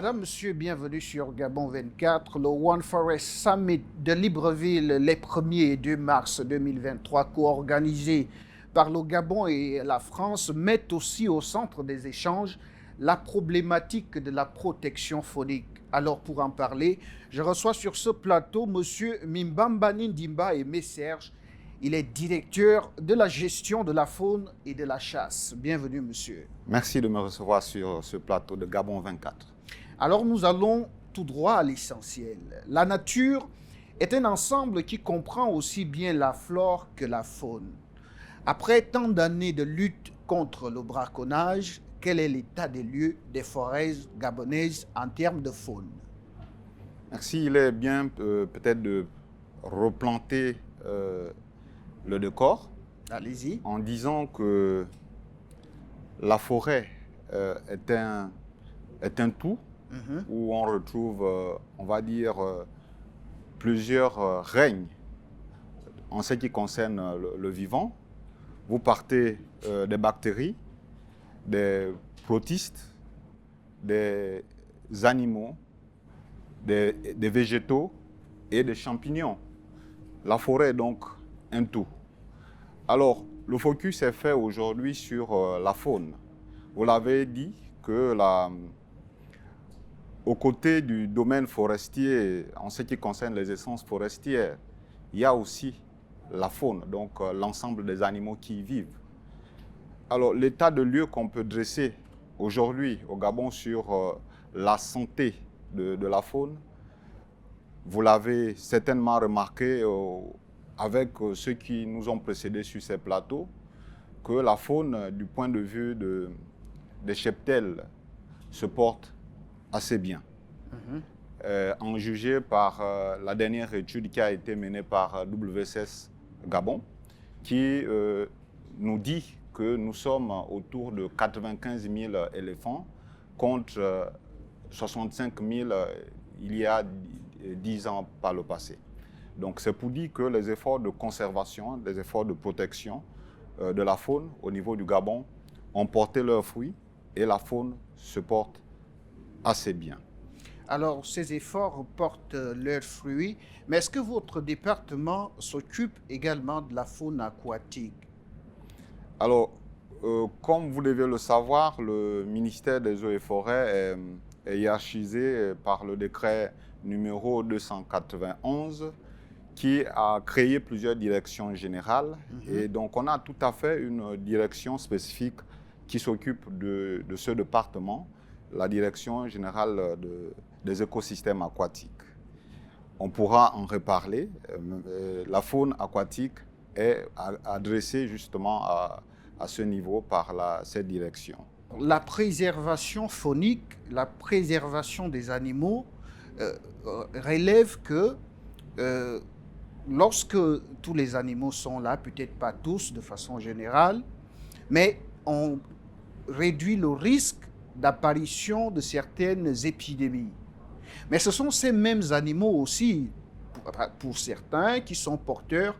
Madame, Monsieur, bienvenue sur Gabon 24, le One Forest Summit de Libreville les 1er et 2 mars 2023, co-organisé par le Gabon et la France, met aussi au centre des échanges la problématique de la protection faunique. Alors pour en parler, je reçois sur ce plateau Monsieur Mimbamba Ndimba et Serge. Il est directeur de la gestion de la faune et de la chasse. Bienvenue, monsieur. Merci de me recevoir sur ce plateau de Gabon 24. Alors nous allons tout droit à l'essentiel. La nature est un ensemble qui comprend aussi bien la flore que la faune. Après tant d'années de lutte contre le braconnage, quel est l'état des lieux des forêts gabonaises en termes de faune? Merci. Il est bien peut-être de replanter le décor. Allez-y. En disant que la forêt est un tout où on retrouve, on va dire, plusieurs règnes en ce qui concerne le vivant. Vous partez des bactéries, des protistes, des animaux, des végétaux et des champignons. La forêt est donc un tout. Alors, le focus est fait aujourd'hui sur la faune. Vous l'avez dit que aux côtés du domaine forestier, en ce qui concerne les essences forestières, il y a aussi la faune, donc l'ensemble des animaux qui y vivent. Alors, l'état de lieu qu'on peut dresser aujourd'hui au Gabon sur la santé de la faune, vous l'avez certainement remarqué avec ceux qui nous ont précédés sur ces plateaux, que la faune, du point de vue des cheptels, se porte assez bien. En juger par la dernière étude qui a été menée par WSS Gabon, qui nous dit que nous sommes autour de 95 000 éléphants contre 65 000 il y a 10 ans par le passé. Donc c'est pour dire que les efforts de conservation, les efforts de protection de la faune au niveau du Gabon ont porté leurs fruits et la faune se porte assez bien. Alors ces efforts portent leurs fruits, mais est-ce que votre département s'occupe également de la faune aquatique? Alors, comme vous devez le savoir, le ministère des Eaux et Forêts est hiérarchisé par le décret numéro 291 qui a créé plusieurs directions générales. Et donc, on a tout à fait une direction spécifique qui s'occupe de ce département, la direction générale des écosystèmes aquatiques. On pourra en reparler. La faune aquatique est adressée justement à ce niveau par cette direction. La préservation faunique, la préservation des animaux relève que lorsque tous les animaux sont là, peut-être pas tous de façon générale, mais on réduit le risque d'apparition de certaines épidémies. Mais ce sont ces mêmes animaux aussi, pour certains, qui sont porteurs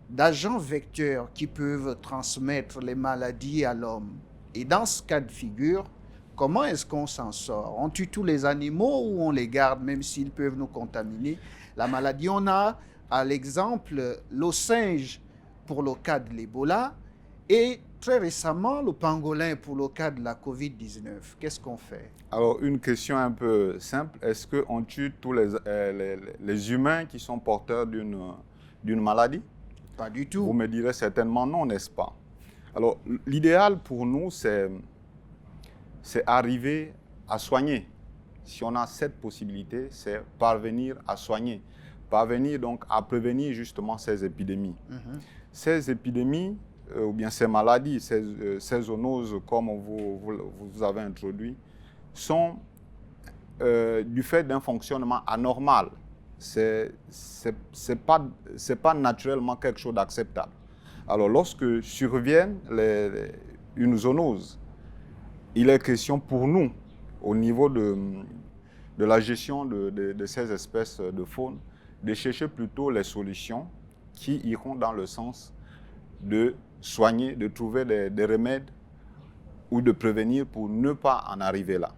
d'agents vecteurs qui peuvent transmettre les maladies à l'homme. Et dans ce cas de figure, comment est-ce qu'on s'en sort? On tue tous les animaux ou on les garde même s'ils peuvent nous contaminer? La maladie, on a à l'exemple le singe pour le cas de l'Ebola et très récemment le pangolin pour le cas de la Covid-19. Qu'est-ce qu'on fait? Alors, une question un peu simple. Est-ce qu'on tue tous les humains qui sont porteurs d'une maladie? Pas du tout. Vous me direz certainement non, n'est-ce pas? Alors, l'idéal pour nous, c'est arriver à soigner. Si on a cette possibilité, c'est parvenir à soigner. Parvenir donc à prévenir justement ces épidémies. Ces épidémies, ou bien ces maladies, ces zoonoses, comme vous avez introduit, sont du fait d'un fonctionnement anormal. C'est pas naturellement quelque chose d'acceptable. Alors, lorsque surviennent une zoonose, il est question pour nous, au niveau de la gestion de ces espèces de faune, de chercher plutôt les solutions qui iront dans le sens de soigner, de trouver des remèdes ou de prévenir pour ne pas en arriver là.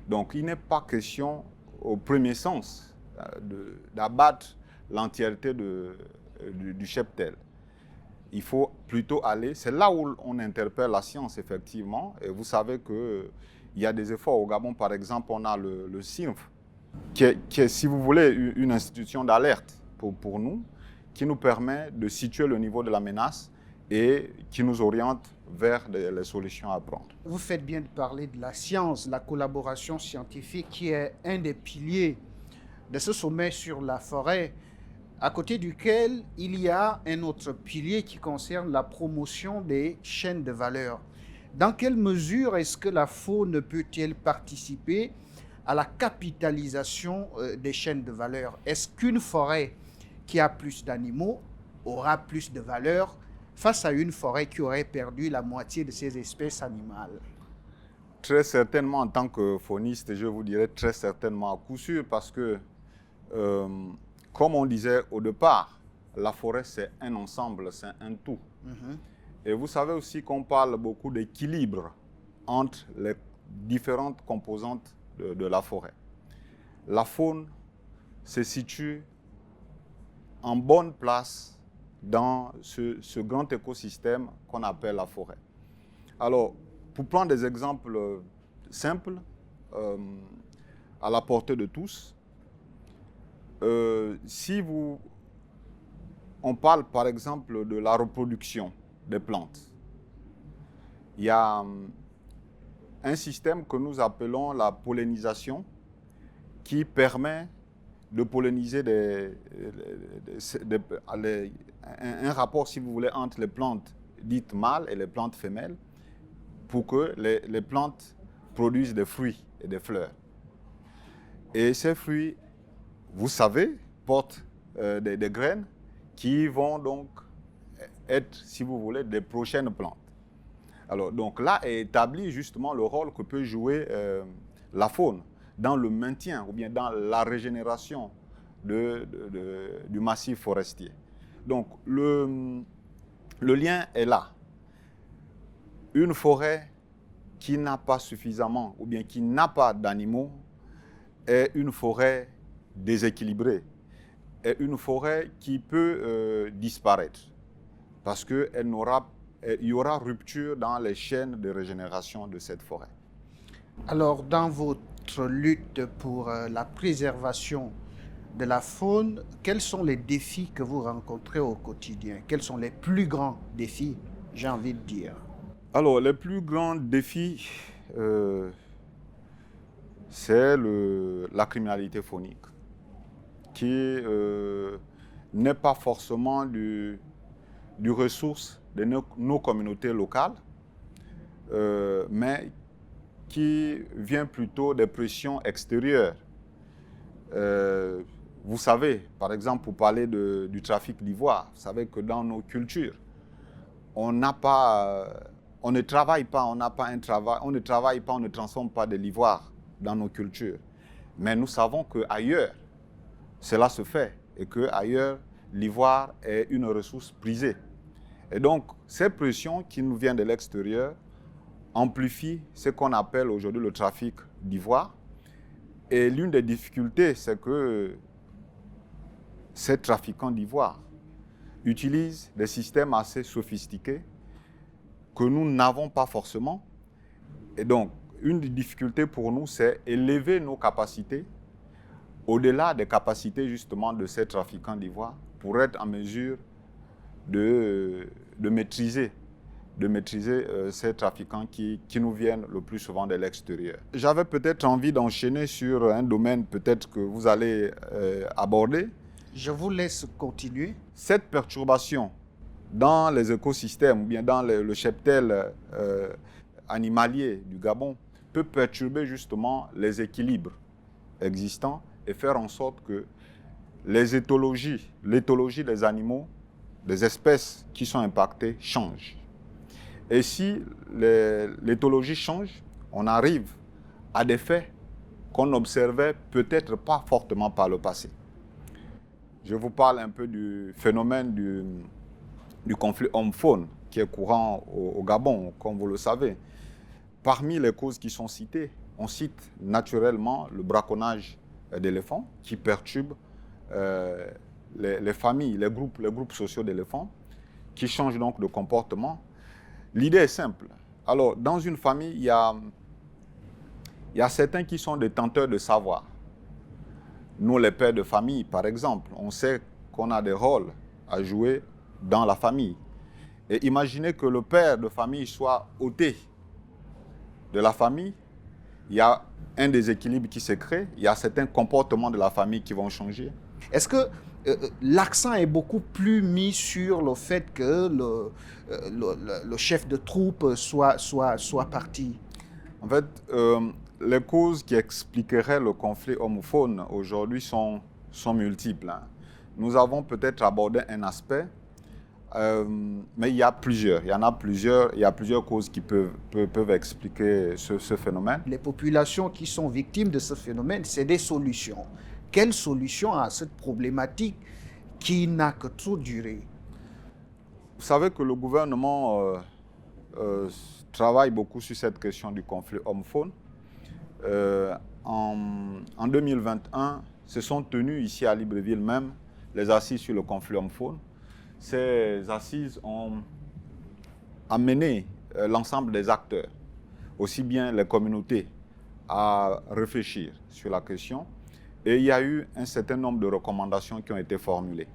Donc, il n'est pas question, au premier sens, d'abattre l'entièreté du cheptel. Il faut plutôt aller, c'est là où on interpelle la science, effectivement. Et vous savez qu'il y a des efforts. Au Gabon, par exemple, on a le CIRF, qui est, si vous voulez, une institution d'alerte pour nous, qui nous permet de situer le niveau de la menace et qui nous oriente vers les solutions à prendre. Vous faites bien de parler de la science, la collaboration scientifique, qui est un des piliers de ce sommet sur la forêt, à côté duquel il y a un autre pilier qui concerne la promotion des chaînes de valeur. Dans quelle mesure est-ce que la faune peut-elle participer à la capitalisation des chaînes de valeur? Est-ce qu'une forêt qui a plus d'animaux aura plus de valeur face à une forêt qui aurait perdu la moitié de ses espèces animales? Très certainement, en tant que fauniste, je vous dirais très certainement à coup sûr, parce que, comme on disait au départ, la forêt, c'est un ensemble, c'est un tout. Et vous savez aussi qu'on parle beaucoup d'équilibre entre les différentes composantes de la forêt. La faune se situe en bonne place dans ce grand écosystème qu'on appelle la forêt. Alors, pour prendre des exemples simples, à la portée de tous, si on parle par exemple de la reproduction des plantes, il y a un système que nous appelons la pollinisation qui permet de polliniser un rapport, si vous voulez, entre les plantes dites mâles et les plantes femelles pour que les plantes produisent des fruits et des fleurs. Et ces fruits, vous savez, portent des graines qui vont donc être, si vous voulez, des prochaines plantes. Alors, donc là est établi justement le rôle que peut jouer la faune dans le maintien ou bien dans la régénération du massif forestier. Donc, le lien est là. Une forêt qui n'a pas suffisamment ou bien qui n'a pas d'animaux est une forêt déséquilibrée, est une forêt qui peut disparaître parce qu'il y aura rupture dans les chaînes de régénération de cette forêt. Alors, dans votre lutte pour la préservation de la faune, quels sont les défis que vous rencontrez au quotidien? Quels sont les plus grands défis, j'ai envie de dire? Alors, les plus grands défis, c'est la criminalité faunique, qui n'est pas forcément du ressource de nos communautés locales, mais qui vient plutôt des pressions extérieures. Vous savez, par exemple, pour parler du trafic d'ivoire, vous savez que dans nos cultures, on ne travaille pas, on ne transforme pas de l'ivoire dans nos cultures. Mais nous savons qu'ailleurs, cela se fait et qu'ailleurs, l'ivoire est une ressource prisée. Et donc, ces pressions qui nous viennent de l'extérieur amplifient ce qu'on appelle aujourd'hui le trafic d'ivoire. Et l'une des difficultés, c'est que ces trafiquants d'ivoire utilisent des systèmes assez sophistiqués que nous n'avons pas forcément. Et donc, une des difficultés pour nous, c'est élever nos capacités au-delà des capacités justement de ces trafiquants d'ivoire pour être en mesure de maîtriser ces trafiquants qui nous viennent le plus souvent de l'extérieur. J'avais peut-être envie d'enchaîner sur un domaine peut-être que vous allez aborder. Je vous laisse continuer. Cette perturbation dans les écosystèmes ou bien dans le cheptel animalier du Gabon peut perturber justement les équilibres existants et faire en sorte que l'éthologie des animaux, des espèces qui sont impactées change. Et si l'éthologie change, on arrive à des faits qu'on observait peut-être pas fortement par le passé. Je vous parle un peu du phénomène du conflit homme-faune qui est courant au Gabon, comme vous le savez. Parmi les causes qui sont citées, on cite naturellement le braconnage d'éléphants qui perturbe les familles, les groupes sociaux d'éléphants, qui changent donc de comportement. L'idée est simple. Alors, dans une famille, il y a certains qui sont détenteurs de savoir. Nous, les pères de famille, par exemple, on sait qu'on a des rôles à jouer dans la famille. Et imaginez que le père de famille soit ôté de la famille, il y a un déséquilibre qui se crée, il y a certains comportements de la famille qui vont changer. Est-ce que l'accent est beaucoup plus mis sur le fait que le chef de troupe soit parti? En fait, les causes qui expliqueraient le conflit homme-faune aujourd'hui sont multiples, hein. Nous avons peut-être abordé un aspect, mais il y en a plusieurs. Il y a plusieurs causes qui peuvent expliquer ce phénomène. Les populations qui sont victimes de ce phénomène, c'est des solutions. Quelle solution à cette problématique qui n'a que trop duré? Vous savez que le gouvernement travaille beaucoup sur cette question du conflit homme-faune. En 2021, se sont tenues ici à Libreville même les assises sur le conflit homme-faune. Ces assises ont amené l'ensemble des acteurs, aussi bien les communautés, à réfléchir sur la question. Et il y a eu un certain nombre de recommandations qui ont été formulées.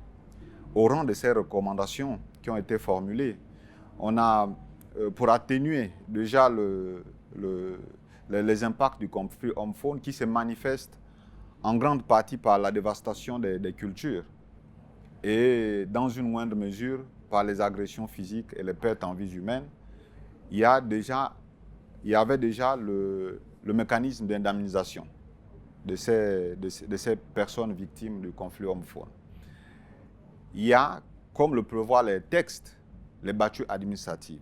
Au rang de ces recommandations qui ont été formulées, on a, pour atténuer déjà les impacts du conflit homme-faune qui se manifestent en grande partie par la dévastation des cultures et dans une moindre mesure par les agressions physiques et les pertes en vies humaines, il y avait déjà le mécanisme d'indemnisation de ces personnes victimes du conflit homme-faune. Il y a, comme le prévoient les textes, les battues administratives.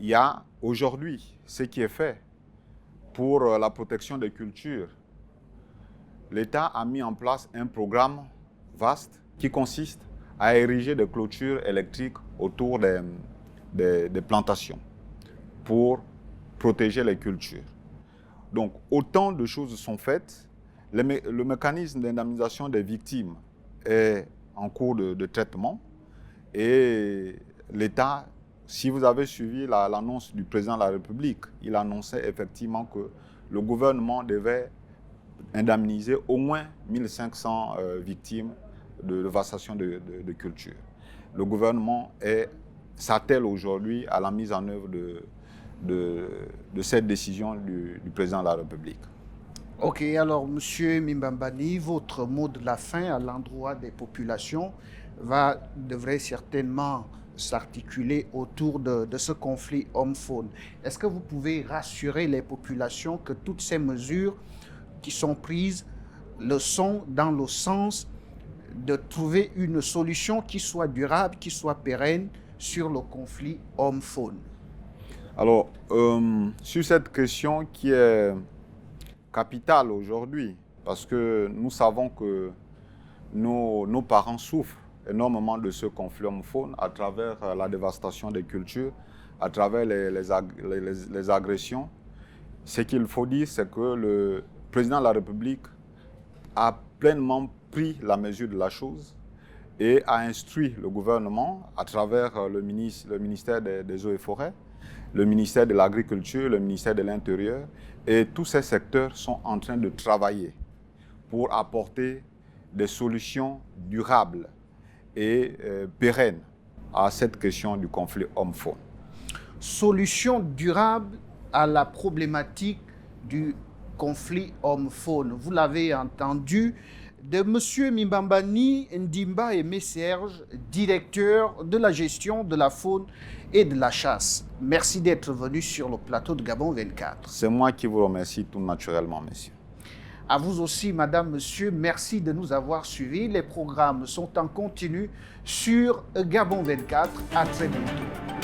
Il y a aujourd'hui ce qui est fait pour la protection des cultures. L'État a mis en place un programme vaste qui consiste à ériger des clôtures électriques autour des plantations pour protéger les cultures. Donc, autant de choses sont faites. Le mécanisme d'indemnisation des victimes est en cours de traitement et l'État, si vous avez suivi l'annonce du président de la République, il annonçait effectivement que le gouvernement devait indemniser au moins 1500 victimes de dévastation de culture. Le gouvernement s'attelle aujourd'hui à la mise en œuvre de cette décision du président de la République. Ok, alors Monsieur Mimbambani, votre mot de la fin à l'endroit des populations devrait certainement s'articuler autour de ce conflit homme-faune. Est-ce que vous pouvez rassurer les populations que toutes ces mesures qui sont prises sont dans le sens de trouver une solution qui soit durable, qui soit pérenne sur le conflit homme-faune? Alors, sur cette question qui est capitale aujourd'hui, parce que nous savons que nos parents souffrent énormément de ce conflit homme-faune à travers la dévastation des cultures, à travers les agressions. Ce qu'il faut dire, c'est que le président de la République a pleinement pris la mesure de la chose et a instruit le gouvernement à travers le ministère des Eaux et Forêts, le ministère de l'Agriculture, le ministère de l'Intérieur, et tous ces secteurs sont en train de travailler pour apporter des solutions durables et pérennes à cette question du conflit homme-faune. Solution durable à la problématique du conflit homme-faune. Vous l'avez entendu de M. Mimbambani Ndimba Aimé Serge, directeur de la gestion de la faune et de la chasse. Merci d'être venu sur le plateau de Gabon 24. C'est moi qui vous remercie tout naturellement, monsieur. À vous aussi, madame, monsieur, merci de nous avoir suivis. Les programmes sont en continu sur Gabon 24. À très bientôt.